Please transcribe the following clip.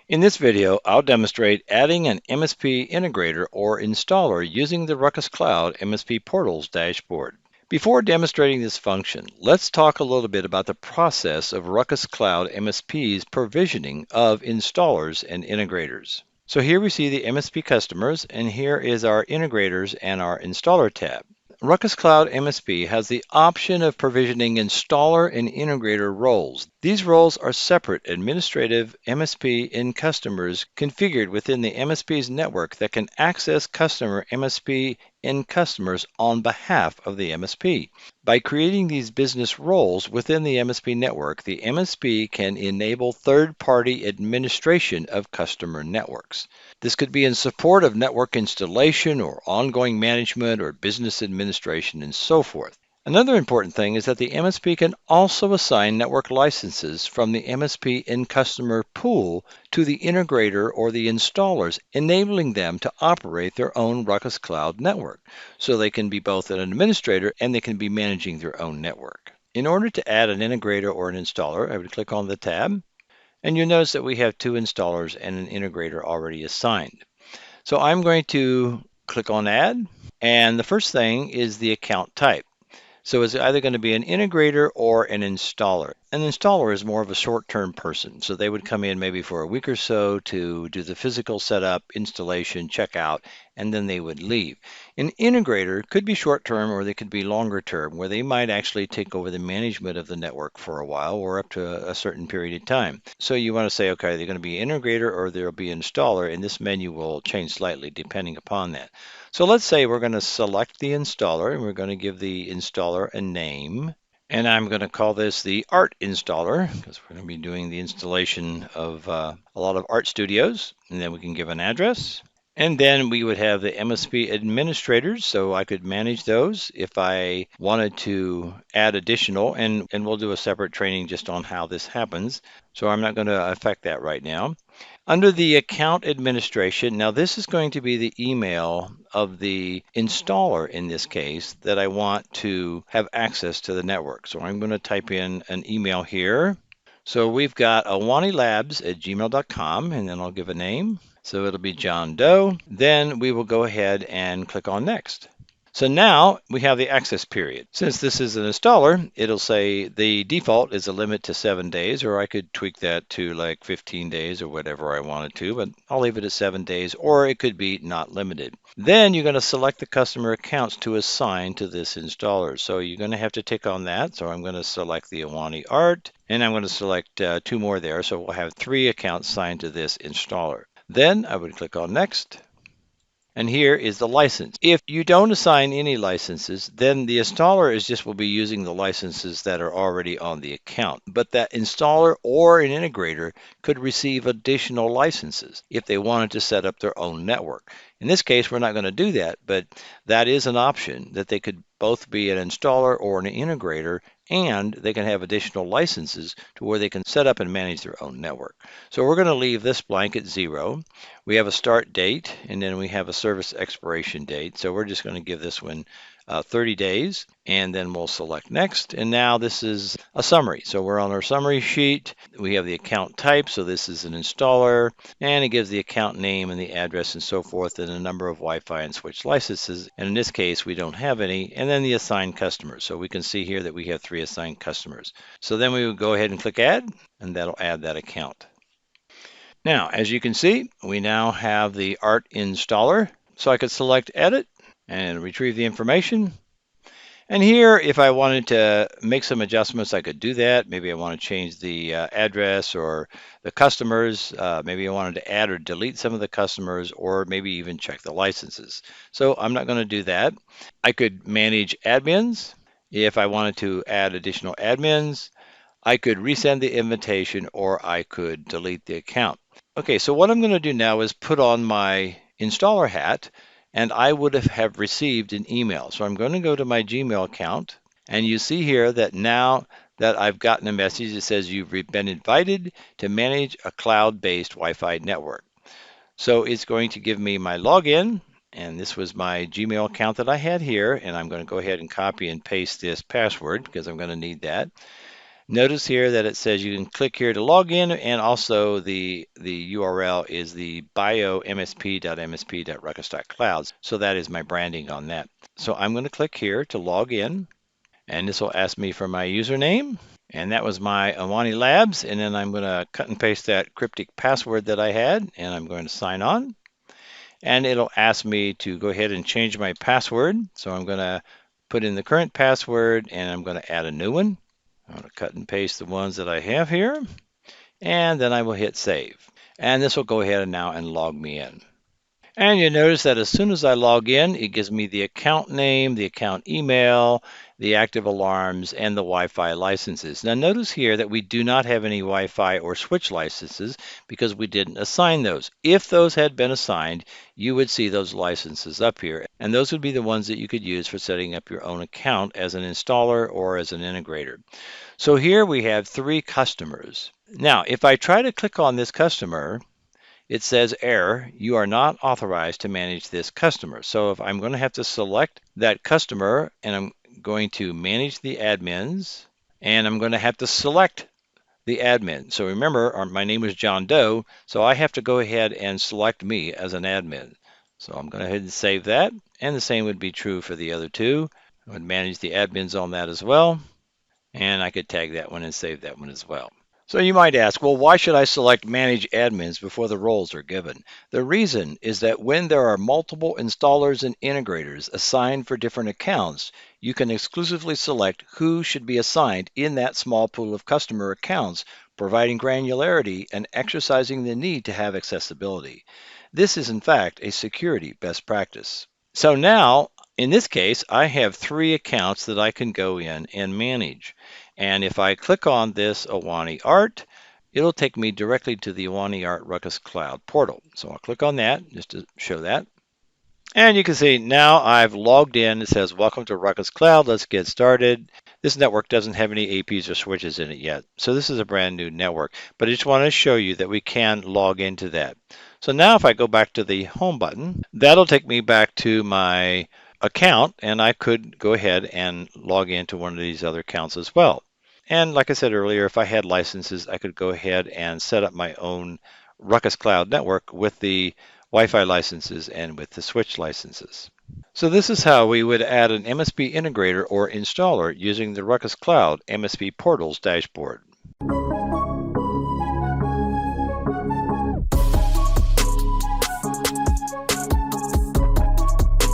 In this video, I'll demonstrate adding an MSP integrator or installer using the Ruckus Cloud MSP Portals dashboard. Before demonstrating this function, let's talk a little bit about the process of Ruckus Cloud MSP's provisioning of installers and integrators. So here we see the MSP customers, and here is our integrators and our installer tab. Ruckus Cloud MSP has the option of provisioning installer and integrator roles. These roles are separate administrative MSP end customers configured within the MSP's network that can access customer MSP end customers on behalf of the MSP. By creating these business roles within the MSP network, the MSP can enable third-party administration of customer networks. This could be in support of network installation or ongoing management or business administration and so forth. Another important thing is that the MSP can also assign network licenses from the MSP end customer pool to the integrator or the installers, enabling them to operate their own Ruckus Cloud network. So they can be both an administrator and they can be managing their own network. In order to add an integrator or an installer, I would click on the tab, and you'll notice that we have two installers and an integrator already assigned. So I'm going to click on Add, and the first thing is the account type. So it's either going to be an integrator or an installer. An installer is more of a short-term person, so they would come in maybe for a week or so to do the physical setup, installation, checkout, and then they would leave. An integrator could be short-term or they could be longer-term, where they might actually take over the management of the network for a while or up to a certain period of time. So you want to say, okay, they're going to be integrator or there'll be installer, and this menu will change slightly depending upon that. So let's say we're going to select the installer and we're going to give the installer a name. And I'm going to call this the Art Installer because we're going to be doing the installation of a lot of art studios. And then we can give an address. And then we would have the MSP administrators, so I could manage those if I wanted to add additional, and we'll do a separate training just on how this happens. So I'm not going to affect that right now. Under the account administration, now this is going to be the email of the installer in this case that I want to have access to the network. So I'm going to type in an email here. So we've got awanilabs@gmail.com, and then I'll give a name. So it'll be John Doe. Then we will go ahead and click on Next. So now we have the access period. Since this is an installer, it'll say the default is a limit to 7 days, or I could tweak that to like 15 days or whatever I wanted to, but I'll leave it at 7 days, or it could be not limited. Then you're going to select the customer accounts to assign to this installer. So you're going to have to tick on that. So I'm going to select the Awani Art, and I'm going to select 2 more there. So we'll have 3 accounts assigned to this installer. Then I would click on Next. And here is the license. If you don't assign any licenses, then the installer will be using the licenses that are already on the account. But that installer or an integrator could receive additional licenses if they wanted to set up their own network. In this case, we're not going to do that, but that is an option that they could both be an installer or an integrator, and they can have additional licenses to where they can set up and manage their own network. So we're going to leave this blank at 0. We have a start date, and then we have a service expiration date. So we're just going to give this one 30 days, and then we'll select Next. And now this is a summary. So we're on our summary sheet. We have the account type. So this is an installer, and it gives the account name and the address and so forth, and a number of Wi-Fi and switch licenses. And in this case, we don't have any. And then the assigned customers. So we can see here that we have 3 assigned customers. So then we would go ahead and click Add, and that'll add that account. Now, as you can see, we now have the Art Installer. So I could select Edit and retrieve the information. And here, if I wanted to make some adjustments, I could do that. Maybe I want to change the address or the customers. Maybe I wanted to add or delete some of the customers, or maybe even check the licenses. So I'm not going to do that. I could manage admins. If I wanted to add additional admins, I could resend the invitation, or I could delete the account. Okay, so what I'm going to do now is put on my installer hat, and I would have received an email. So I'm going to go to my Gmail account, and you see here that now that I've gotten a message that says you've been invited to manage a cloud-based Wi-Fi network. So it's going to give me my login, And this was my Gmail account that I had here, and I'm going to go ahead and copy and paste this password because I'm going to need that. Notice here that it says you can click here to log in, and also the URL is the bio.msp.msp.ruckus.cloud. So that is my branding on that. So I'm going to click here to log in, and this will ask me for my username. And that was my Awani Labs. And then I'm going to cut and paste that cryptic password that I had, and I'm going to sign on. And it'll ask me to go ahead and change my password. So I'm going to put in the current password, and I'm going to add a new one. I'm going to cut and paste the ones that I have here, and then I will hit save. And this will go ahead and now and log me in. And you notice that as soon as I log in, it gives me the account name, the account email, the active alarms, and the Wi-Fi licenses. Now notice here that we do not have any Wi-Fi or switch licenses because we didn't assign those. If those had been assigned, you would see those licenses up here, and those would be the ones that you could use for setting up your own account as an installer or as an integrator. So here we have 3 customers. Now, if I try to click on this customer, it says error, you are not authorized to manage this customer. So if I'm going to have to select that customer, and I'm going to manage the admins, and I'm going to have to select the admin. So remember, my name is John Doe, so I have to go ahead and select me as an admin. So I'm going to go ahead and save that, and the same would be true for the other 2. I would manage the admins on that as well, and I could tag that one and save that one as well. So you might ask, well, why should I select Manage Admins before the roles are given? The reason is that when there are multiple installers and integrators assigned for different accounts, you can exclusively select who should be assigned in that small pool of customer accounts, providing granularity and exercising the need to have accessibility. This is, in fact, a security best practice. So now, in this case, I have 3 accounts that I can go in and manage. And if I click on this Awani Art, it'll take me directly to the Awani Art Ruckus Cloud portal. So I'll click on that just to show that. And you can see now I've logged in. It says, welcome to Ruckus Cloud. Let's get started. This network doesn't have any APs or switches in it yet. So this is a brand new network. But I just want to show you that we can log into that. So now if I go back to the home button, that'll take me back to my account, and I could go ahead and log into one of these other accounts as well. And like I said earlier, if I had licenses, I could go ahead and set up my own Ruckus Cloud network with the Wi-Fi licenses and with the switch licenses. So this is how we would add an MSP integrator or installer using the Ruckus Cloud MSP Portals dashboard.